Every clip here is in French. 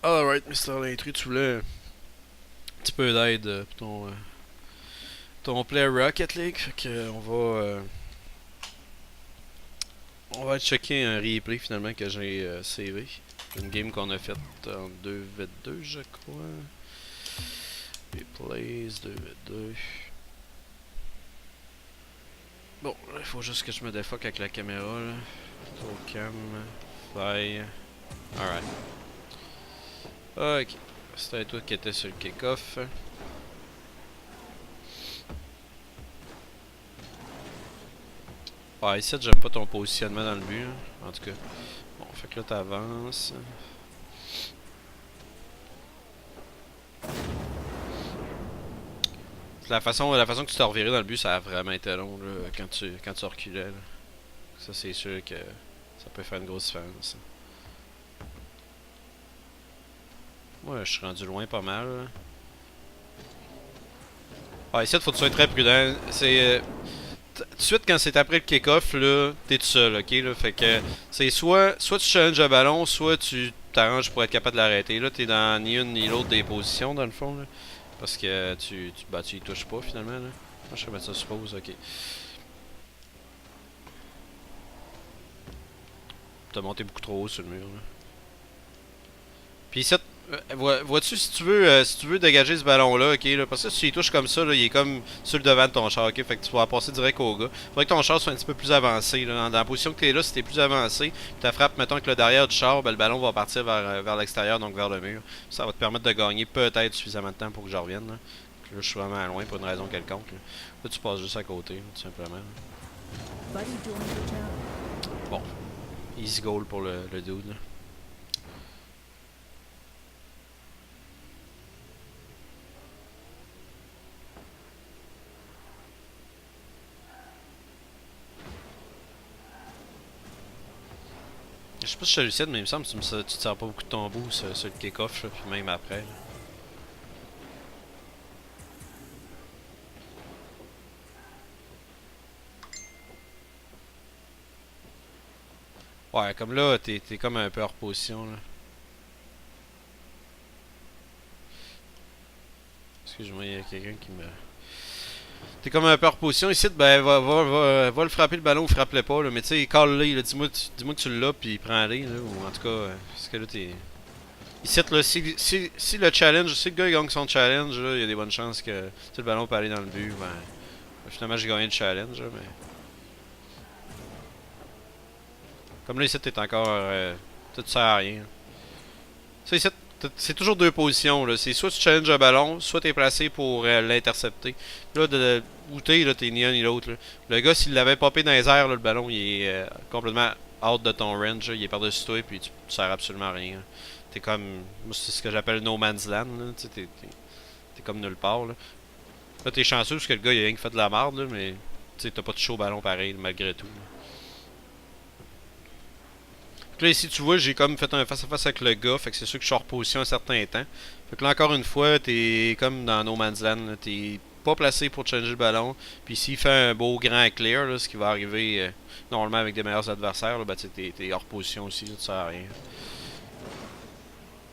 Alright, Mr. Lintry, tu voulais un petit peu d'aide pour ton Play Rocket League. Fait que on va checker un replay finalement que j'ai savé. Une game qu'on a faite en 2v2, je crois. Replays 2v2. Bon, il faut juste que je me défoque avec la caméra là. Cam, fly. Alright. Ok. C'était toi qui étais sur le kick-off. Ouais, ici j'aime pas ton positionnement dans le but. Hein. En tout cas. Bon, fait que là t'avances. La façon que tu t'es reviré dans le but, ça a vraiment été long là, quand tu reculais. Là. Ça, c'est sûr que ça peut faire une grosse différence. Moi, je suis rendu loin pas mal. Là. Ouais, ici, il faut que tu sois très prudent. Tout de suite, quand c'est après le kick-off, là, t'es tout seul, ok? Là, fait que c'est soit tu challenges le ballon, soit tu t'arranges pour être capable de l'arrêter. Là, t'es dans ni une ni l'autre des positions, dans le fond. Là, parce que tu y touches pas finalement. Là. Moi, je vais mettre ça suppose, ok. T'as monté beaucoup trop haut sur le mur. Là. Puis ça, vois-tu, si tu veux dégager ce ballon-là, ok, là, parce que si tu y touches comme ça, là, il est comme sur le devant de ton char, ok, fait que tu vas passer direct au gars. Faudrait que ton char soit un petit peu plus avancé, là, dans la position que tu es là, si t'es plus avancé, puis ta frappe, mettons, avec le derrière du char, ben, le ballon va partir vers l'extérieur, donc vers le mur. Ça va te permettre de gagner peut-être suffisamment de temps pour que je revienne, là. Là, je suis vraiment loin pour une raison quelconque, là. Là, tu passes juste à côté, là, tout simplement. Là. Bon, easy goal pour le dude, là. Je sais pas si je te lucide, mais il me semble que tu te sers pas beaucoup de ton bout sur le kick-off, puis même après. Là. Ouais, comme là, t'es comme un peu hors position. Là. Excuse-moi, il y a quelqu'un qui me. T'es comme un peu hors position ici, ben va le frapper le ballon ou frappe-le pas, là. Mais tu sais, call-le, dis-moi que tu l'as, puis prends-le, là. Ou en tout cas, parce que là, t'es. Ici, là, si le challenge, si le gars il gagne son challenge, là, il y a des bonnes chances que le ballon peut aller dans le but. Ben, finalement, j'ai gagné le challenge, là, mais. Comme là, ici, t'es encore. Ça te sert à rien. Ça, ici, c'est toujours deux positions. Là. C'est soit tu challenges un ballon, soit t'es placé pour l'intercepter. Là, où t'es, là, t'es ni un ni l'autre. Le gars, s'il l'avait popé dans les airs, là, le ballon, il est complètement out de ton range. Là. Il est par-dessus toi, puis tu sers absolument à rien. Là. T'es comme. Moi, c'est ce que j'appelle no man's land. Là. T'es comme nulle part. Là, t'es chanceux parce que le gars, il a rien qui fait de la merde, là, mais t'as pas touché au ballon pareil, malgré tout. Là. Là, ici, tu vois, j'ai comme fait un face-à-face avec le gars, fait que c'est sûr que je suis en reposition un certain temps. Fait que là, encore une fois, t'es comme dans No Man's Land, t'es pas placé pour changer le ballon. Puis s'il fait un beau grand clear, là, ce qui va arriver normalement avec des meilleurs adversaires, là, ben, t'es hors position aussi, là, tu sers à rien.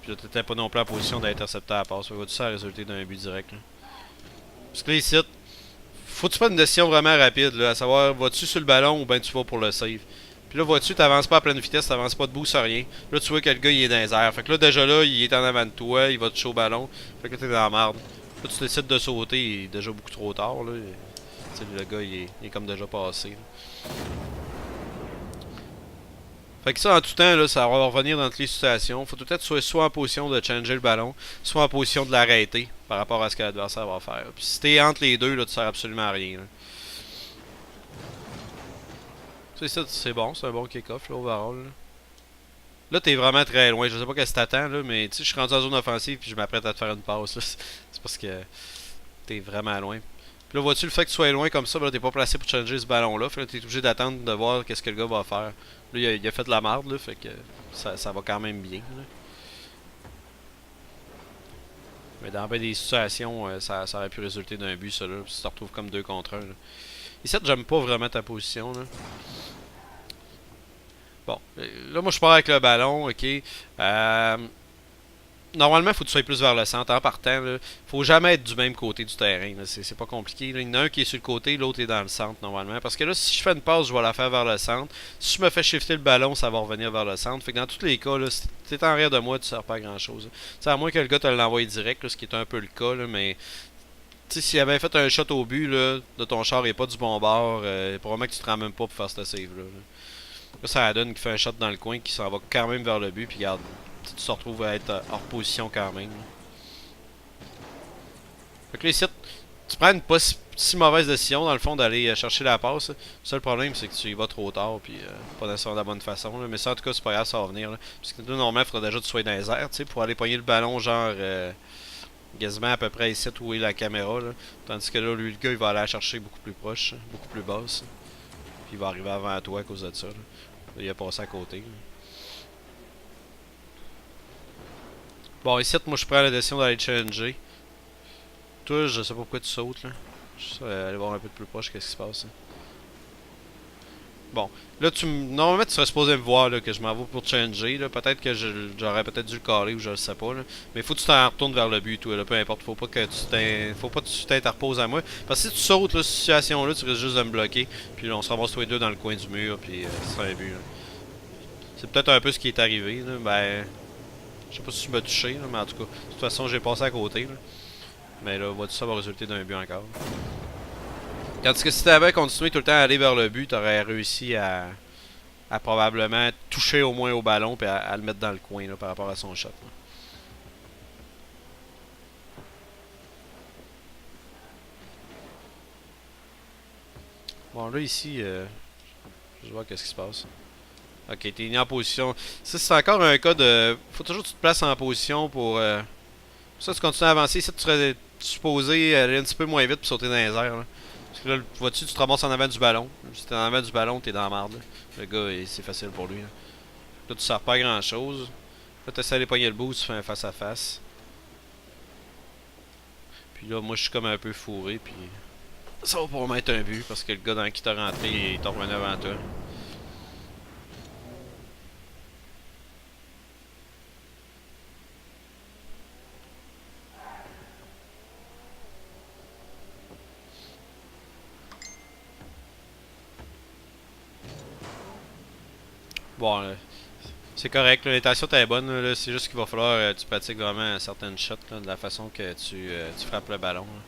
Puis là, t'étais pas non plus en position d'intercepter à la passe. Fait que ça résulter d'un but direct. Là. Parce que là, ici, faut que tu prennes une décision vraiment rapide, là, à savoir, vas-tu sur le ballon ou ben tu vas pour le save. Puis là, vois-tu, t'avances pas à pleine vitesse, t'avances pas debout sur rien. Là, tu vois que le gars, il est dans les airs. Fait que là, déjà là, il est en avant de toi, il va te toucher au ballon. Fait que là, t'es dans la merde. Là, tu décides de sauter, il est déjà beaucoup trop tard, là. Tu sais, le gars, il est comme déjà passé. Là. Fait que ça, en tout temps, là, ça va revenir dans toutes les situations. Faut tout être soit en position de changer le ballon, soit en position de l'arrêter par rapport à ce que l'adversaire va faire. Puis si t'es entre les deux, là, tu sers absolument à rien. Là. Tu sais, ça, c'est bon, c'est un bon kick-off, là, overall. Là, t'es vraiment très loin. Je sais pas qu'est-ce que t'attends, là, mais tu sais, je suis rendu en zone offensive puis je m'apprête à te faire une passe. Là. C'est parce que t'es vraiment loin. Puis là, vois-tu le fait que tu sois loin comme ça, ben là, t'es pas placé pour changer ce ballon-là. Fait que t'es obligé d'attendre de voir qu'est-ce que le gars va faire. Là, il a fait de la merde, là, fait que ça va quand même bien. Là. Mais dans bien des situations, ça aurait pu résulter d'un but, ça, là. Puis tu te retrouves comme 2 contre un. Là. Ici, j'aime pas vraiment ta position, là. Bon, là, moi, je pars avec le ballon, ok. normalement, faut que tu sois plus vers le centre. En partant, là, faut jamais être du même côté du terrain. C'est pas compliqué. Là. Il y en a un qui est sur le côté, l'autre est dans le centre, normalement. Parce que là, si je fais une passe, je vais la faire vers le centre. Si je me fais shifter le ballon, ça va revenir vers le centre. Fait que dans tous les cas, là, si t'es en arrière de moi, tu sers pas à grand chose. C'est à moins que le gars te l'envoie direct, là, ce qui est un peu le cas, là, mais. Tu sais, s'il avait fait un shot au but là, de ton char et pas du bon bord, probablement que tu te rends même pas pour faire ce save-là. Là, ça donne qui fait un shot dans le coin qui s'en va quand même vers le but, puis regarde, tu te retrouves à être hors position quand même. Fait que là, ici, tu prends une pas si mauvaise décision dans le fond d'aller chercher la passe. Le seul problème, c'est que tu y vas trop tard, puis pas nécessairement de la bonne façon. Là. Mais ça, en tout cas, c'est pas grave, ça va venir. Là. Parce que normalement, il faudrait déjà que tu sois dans les airs, tu sais, pour aller pogner le ballon, genre. Quasiment à peu près ici où est la caméra. Là. Tandis que là, lui, le gars, il va aller la chercher beaucoup plus proche, beaucoup plus basse. Puis il va arriver avant toi à cause de ça. Là. Là, il a passé à côté. Là. Bon, ici, moi, je prends la décision d'aller challenger. Toi, je sais pas pourquoi tu sautes. Là. Je vais aller voir un peu de plus proche qu'est-ce qui se passe. Là. Bon, là, normalement, tu serais supposé me voir là, que je m'en vais pour changer. Peut-être que j'aurais peut-être dû le caler ou je le sais pas. Là. Mais faut que tu t'en retournes vers le but, toi. Là, peu importe, faut pas que tu t'interposes à moi. Parce que si tu sautes là, cette situation-là, tu risques juste de me bloquer. Puis là, on se ramasse tous les deux dans le coin du mur. Puis ce sera un but. Là. C'est peut-être un peu ce qui est arrivé. Là. Ben, je sais pas si tu m'as touché, là, mais en tout cas, de toute façon, j'ai passé à côté. Là. Mais là, ça va résulter d'un but encore. Tandis que si t'avais continué tout le temps à aller vers le but, t'aurais réussi à probablement toucher au moins au ballon et à le mettre dans le coin là, par rapport à son shot. Là. Bon, là, ici, je vois qu'est-ce qui se passe. Ok, t'es mis en position. Ça, c'est encore un cas de. Faut toujours que tu te places en position pour. Ça, tu continues à avancer. Ça, tu serais supposé aller un petit peu moins vite pour sauter dans les airs. Là. Parce que là, vois-tu, tu te ramasses en avant du ballon. Si t'es en avant du ballon, t'es dans la marde. Là. Le gars, c'est facile pour lui. Là, là tu sers pas à grand chose. Là, tu essaies d'aller pogner le boost, tu fais un face à face. Puis là, moi, je suis comme un peu fourré. Puis ça va pour mettre un but parce que le gars dans qui t'a rentré, il t'a revenu avant toi. Bon, c'est correct, l'intention est bonne, c'est juste qu'il va falloir que tu pratiques vraiment certaines shots là, de la façon que tu frappes le ballon. Là.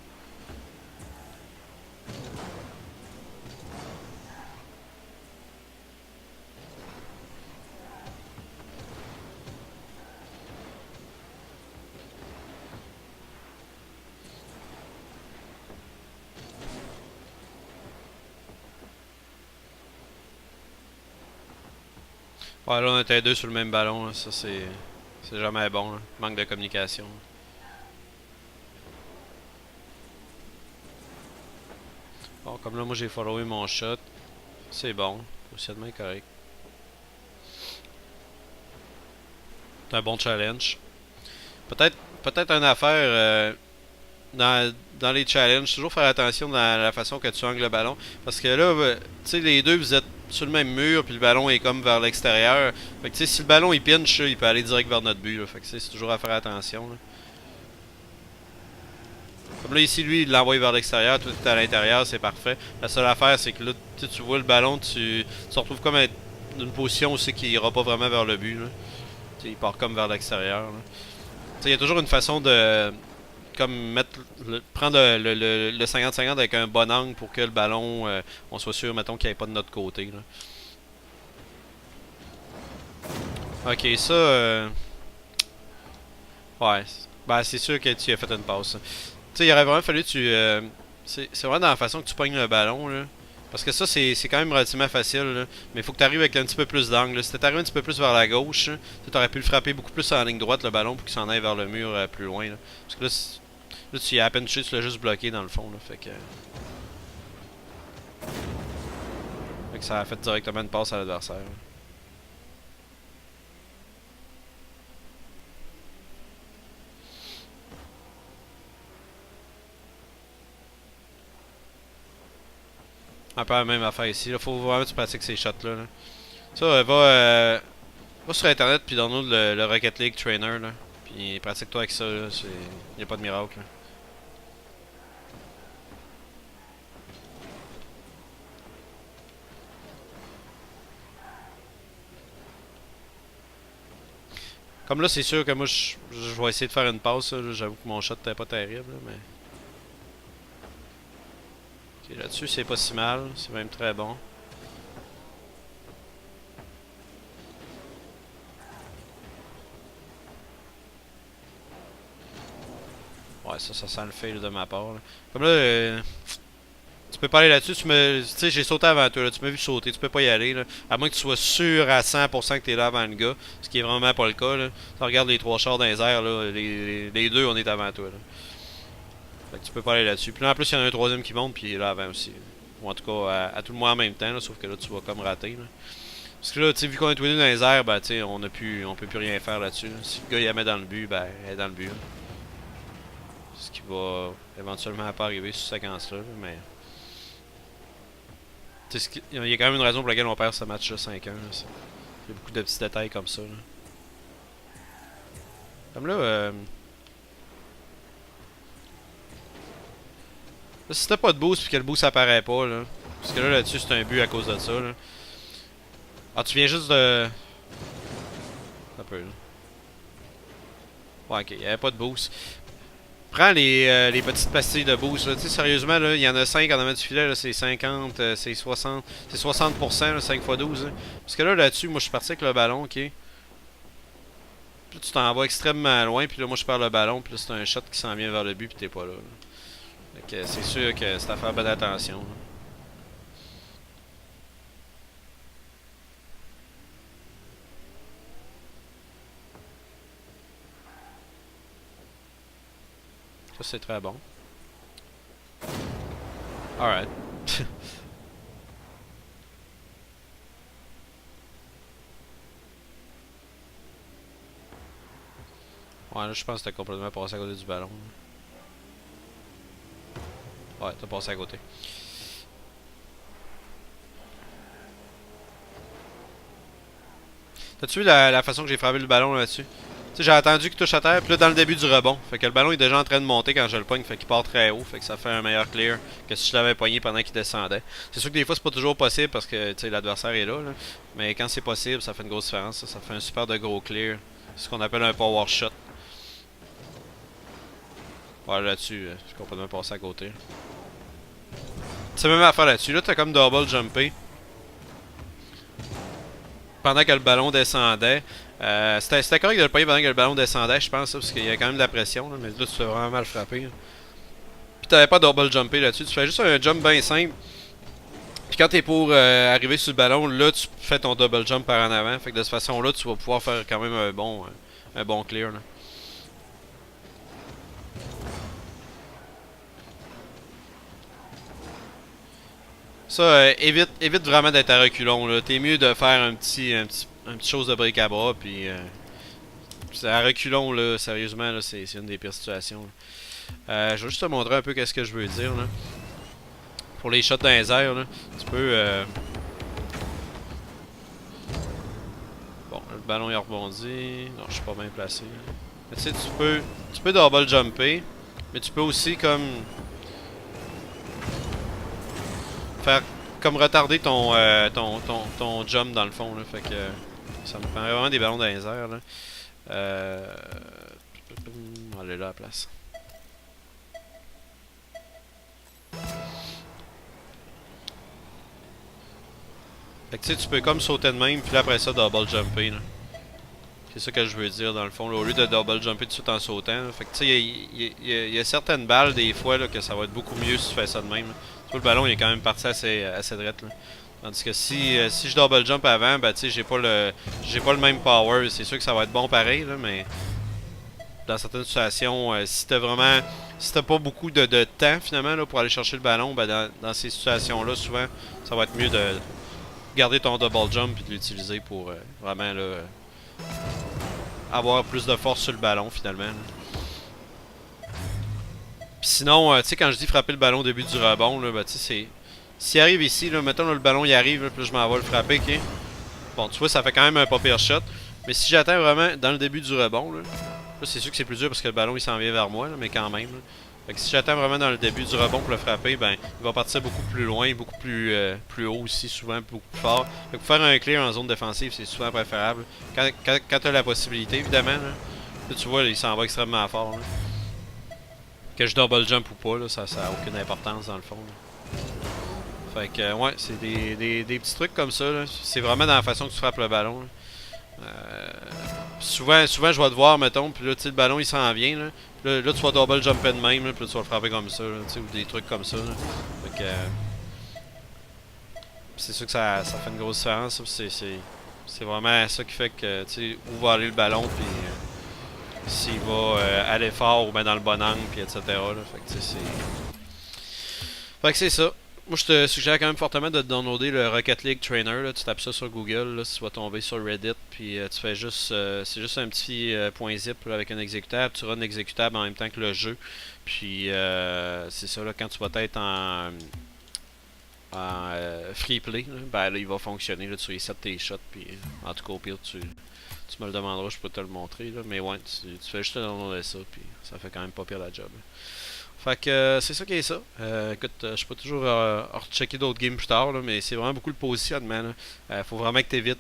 Ouais, là on était deux sur le même ballon, là. Ça c'est jamais bon, là. Manque de communication. Bon, comme là moi j'ai followé mon shot, c'est bon, positionnement est correct. C'est un bon challenge. Peut-être une affaire dans les challenges, toujours faire attention dans la façon que tu angles le ballon. Parce que là, tu sais, les deux, vous êtes sur le même mur, puis le ballon est comme vers l'extérieur. Fait que, tu sais, si le ballon il pinche, il peut aller direct vers notre but. Là. Fait que, c'est toujours à faire attention. Là. Comme là, ici, lui, il l'envoie vers l'extérieur, tout est à l'intérieur, c'est parfait. La seule affaire, c'est que là, tu vois le ballon, tu te retrouves comme dans une position aussi qui ira pas vraiment vers le but. Là. Il part comme vers l'extérieur. Il y a toujours une façon de comme prendre le 50-50 avec un bon angle pour que le ballon, on soit sûr, mettons, qu'il n'y ait pas de notre côté. Là. Ok, ça, ouais, ben, c'est sûr que tu as fait une passe. Tu sais, il aurait vraiment fallu que tu, c'est vraiment dans la façon que tu pognes le ballon, là. Parce que ça, c'est quand même relativement facile, là. Mais il faut que tu arrives avec un petit peu plus d'angle. Si tu arrives un petit peu plus vers la gauche, tu aurais pu le frapper beaucoup plus en ligne droite, le ballon, pour qu'il s'en aille vers le mur plus loin. Là. Parce que là, tu y as à peine touché, tu l'as juste bloqué dans le fond. Là, fait que ça a fait directement une passe à l'adversaire. Un peu la même affaire ici. Il faut vraiment que tu pratiques ces shots-là. Ça, va sur internet puis download le Rocket League Trainer. Là. Puis pratique-toi avec ça, là. Y a pas de miracle, là. Comme là, c'est sûr que moi, je vais essayer de faire une passe. J'avoue que mon shot n'était pas terrible, là, mais... Ok, là-dessus, c'est pas si mal. C'est même très bon. Ouais, ça sent le fail de ma part, là. Comme là, tu peux pas aller là-dessus. Tu sais, j'ai sauté avant toi, là. Tu m'as vu sauter. Tu peux pas y aller, là. À moins que tu sois sûr à 100% que t'es là avant le gars. Ce qui est vraiment pas le cas, là. Tu regardes les trois chars dans les airs, là. Les deux, on est avant toi, là. Fait que tu peux pas aller là-dessus. Puis là, en plus, il y en a un troisième qui monte, puis il est là avant aussi. Ou en tout cas, à tout le monde en même temps, là. Sauf que là, tu vas comme rater, là. Parce que là, tu sais, vu qu'on est tous les deux dans les airs, ben, tu sais, on peut plus rien faire là-dessus, là. Si le gars, il la met dans le but, ben, elle est dans le but, là. Ce qui va éventuellement pas arriver sur cette séquence-là, là, mais... Il y a quand même une raison pour laquelle on perd ce match-là 5-1. Il y a beaucoup de petits détails comme ça. Là. Comme là, là, si t'as pas de boost puis que le boost apparaît pas, là, parce que là là-dessus c'est un but à cause de ça. Là. Ah, tu viens juste de. Un peu là. Ouais, ok, il y avait pas de boost. Prends les petites pastilles de boost. Tu sais, sérieusement, là, il y en a 5 en avant du filet, c'est 50, c'est 60. C'est 60%, là, 5 x 12. Hein. Parce que là-dessus, moi je suis parti avec le ballon, ok. Puis tu t'en vas extrêmement loin, puis là, moi je perds le ballon, puis là, c'est un shot qui s'en vient vers le but, puis t'es pas là. Fait que c'est sûr que c'est à faire bonne attention. Là. Ça, c'est très bon. Alright. Ouais, là, je pense que t'as complètement passé à côté du ballon. Ouais, t'as passé à côté. T'as-tu vu la façon que j'ai frappé le ballon là-dessus? Tu sais, j'ai attendu qu'il touche à terre, puis là, dans le début du rebond. Fait que le ballon est déjà en train de monter quand je le pogne, fait qu'il part très haut, fait que ça fait un meilleur clear que si je l'avais pogné pendant qu'il descendait. C'est sûr que des fois, c'est pas toujours possible parce que, tu sais, l'adversaire est là, là. Mais quand c'est possible, ça fait une grosse différence. Ça fait un super de gros clear. C'est ce qu'on appelle un power shot. Ouais, là-dessus, je suis complètement passé à côté. C'est même affaire là-dessus. Là, t'as comme double jumpé. Pendant que le ballon descendait. C'était correct de le payer pendant que le ballon descendait, je pense, parce qu'il y a quand même de la pression. Là, mais là, tu fais vraiment mal frappé. Là. Puis t'avais pas double jumpé là-dessus. Tu fais juste un jump bien simple. Puis quand t'es pour arriver sur le ballon, là, tu fais ton double jump par en avant. Fait que de cette façon-là, tu vas pouvoir faire quand même un bon clear. Là. Ça, évite vraiment d'être à reculons. Là. T'es mieux de faire un petit chose de bric-à-bras. Puis à reculons, là, sérieusement, là, c'est une des pires situations. Je vais juste te montrer un peu qu'est-ce que je veux dire. Là. Pour les shots dans les airs, là, tu peux... Bon, le ballon est rebondi. Non, je suis pas bien placé. Mais tu sais, tu peux double jumper. Mais tu peux aussi comme... faire comme retarder ton jump dans le fond là, fait que ça me prend vraiment des ballons dans les airs là. On va aller là à la place. Fait que tu sais, tu peux comme sauter de même puis là, après ça double jumper là. C'est ça que je veux dire dans le fond là, au lieu de double jumper tout de suite en sautant là. Fait que tu sais, il y a certaines balles des fois là, que ça va être beaucoup mieux si tu fais ça de même là. Tout le ballon il est quand même parti assez droite là. Tandis que si je double jump avant, ben tu sais j'ai pas le même power. C'est sûr que ça va être bon pareil là, mais dans certaines situations, si t'as pas beaucoup de temps finalement là, pour aller chercher le ballon, ben dans ces situations là, souvent ça va être mieux de garder ton double jump et de l'utiliser pour vraiment là, avoir plus de force sur le ballon finalement. Puis sinon, tu sais, quand je dis frapper le ballon au début du rebond, là, ben, tu sais, c'est. S'il arrive ici, là, mettons là, le ballon il arrive, là, puis là, je m'en vais le frapper, ok? Bon, tu vois, ça fait quand même un pas pire shot. Mais si j'atteins vraiment dans le début du rebond, là, Là, c'est sûr que c'est plus dur parce que le ballon il s'en vient vers moi, là, mais quand même. Là. Fait que si j'attends vraiment dans le début du rebond pour le frapper, ben il va partir beaucoup plus loin, beaucoup plus haut aussi, souvent beaucoup plus fort. Fait que pour faire un clear en zone défensive, c'est souvent préférable. Quand tu as la possibilité, évidemment, là, tu vois, il s'en va extrêmement fort. Là. Que je double jump ou pas, là, ça a aucune importance dans le fond. Là. Fait que, ouais, c'est des petits trucs comme ça. C'est vraiment dans la façon que tu frappes le ballon. Souvent, je vais te voir, mettons, puis là, tu sais, le ballon il s'en vient. Là, tu vas double jumper de même, là, puis là, tu vas le frapper comme ça, là, ou des trucs comme ça. Là. Fait que, c'est sûr que ça fait une grosse différence. C'est vraiment ça qui fait que, tu sais, où va aller le ballon, puis s'il va aller fort ou bien dans le bon angle, puis etc. Là. Fait que, tu sais, c'est ça. Moi, je te suggère quand même fortement de downloader le Rocket League Trainer. Là. Tu tapes ça sur Google, là, tu vas tomber sur Reddit, puis tu fais juste, c'est juste un petit .zip là, avec un exécutable. Tu runs l'exécutable en même temps que le jeu. Puis c'est ça, là, quand tu vas être en free play, là, ben là, il va fonctionner. Là, tu reset tes shots, puis en tout cas, au pire, tu me le demanderas, je peux te le montrer. Là, mais ouais, tu fais juste downloader ça, puis ça fait quand même pas pire la job. Là. Fait que c'est ça qui est ça. Écoute, je peux toujours rechecker d'autres games plus tard, là, mais c'est vraiment beaucoup le positionnement. Faut vraiment que tu évites.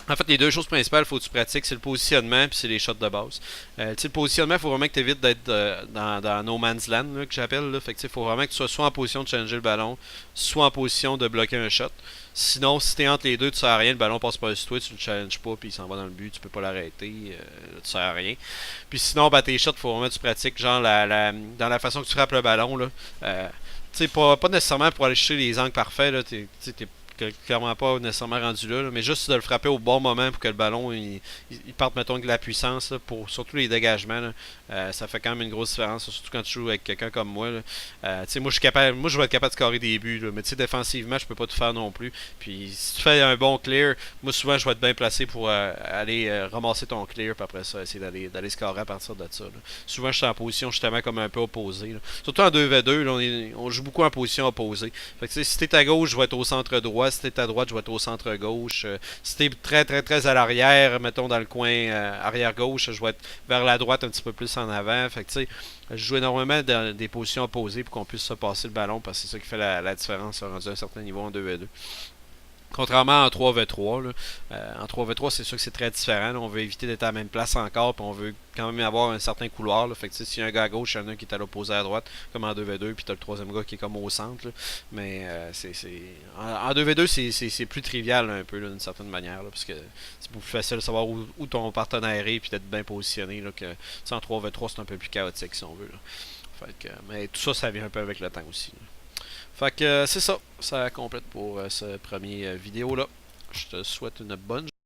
En fait, les deux choses principales faut que tu pratiques, c'est le positionnement puis c'est les shots de base. Le positionnement, il faut vraiment que tu évites d'être dans No Man's Land, là, que j'appelle. Là. Fait que faut vraiment que tu sois soit en position de changer le ballon, soit en position de bloquer un shot. Sinon, si t'es entre les deux, tu sers à rien, le ballon passe par-dessus toi, tu le challenges pas, puis il s'en va dans le but, tu peux pas l'arrêter, tu sers à rien. Puis sinon, ben, tes shots, faut vraiment que tu pratiques, genre dans la façon que tu frappes le ballon, là. Tu sais, pas nécessairement pour aller chercher les angles parfaits, là, t'es clairement pas nécessairement rendu là, mais juste de le frapper au bon moment pour que le ballon il parte mettons de la puissance là, pour surtout les dégagements là, ça fait quand même une grosse différence surtout quand tu joues avec quelqu'un comme moi moi je vais être capable de scorer des buts là, mais tu sais défensivement je peux pas tout faire non plus puis si tu fais un bon clear moi souvent je vais être bien placé pour aller ramasser ton clear puis après ça essayer d'aller scorer à partir de ça là. Souvent je suis en position justement comme un peu opposé là. Surtout en 2v2 là, on joue beaucoup en position opposée fait que si t'es à gauche je vais être au centre droit si t'es à droite, je vais être au centre gauche. Si t'es très à l'arrière, mettons dans le coin arrière gauche, je vais être vers la droite un petit peu plus en avant. Fait que tu sais, je joue énormément dans des positions opposées pour qu'on puisse se passer le ballon parce que c'est ça qui fait la différence rendu à un certain niveau en 2v2. Contrairement en 3v3, là, en 3v3, c'est sûr que c'est très différent. Là. On veut éviter d'être à la même place encore, puis on veut quand même avoir un certain couloir. Là. Fait que s'il y a un gars à gauche, il y en a un qui est à l'opposé à droite, comme en 2v2, puis t'as le troisième gars qui est comme au centre. Là. Mais en 2v2, c'est plus trivial un peu d'une certaine manière, là, parce que c'est beaucoup plus facile de savoir où ton partenaire est, puis d'être bien positionné. Là, que en 3v3, c'est un peu plus chaotique si on veut. Là. Fait que, mais tout ça, ça vient un peu avec le temps aussi. Là. Fait que c'est ça. Ça complète pour ce premier vidéo là. Je te souhaite une bonne journée.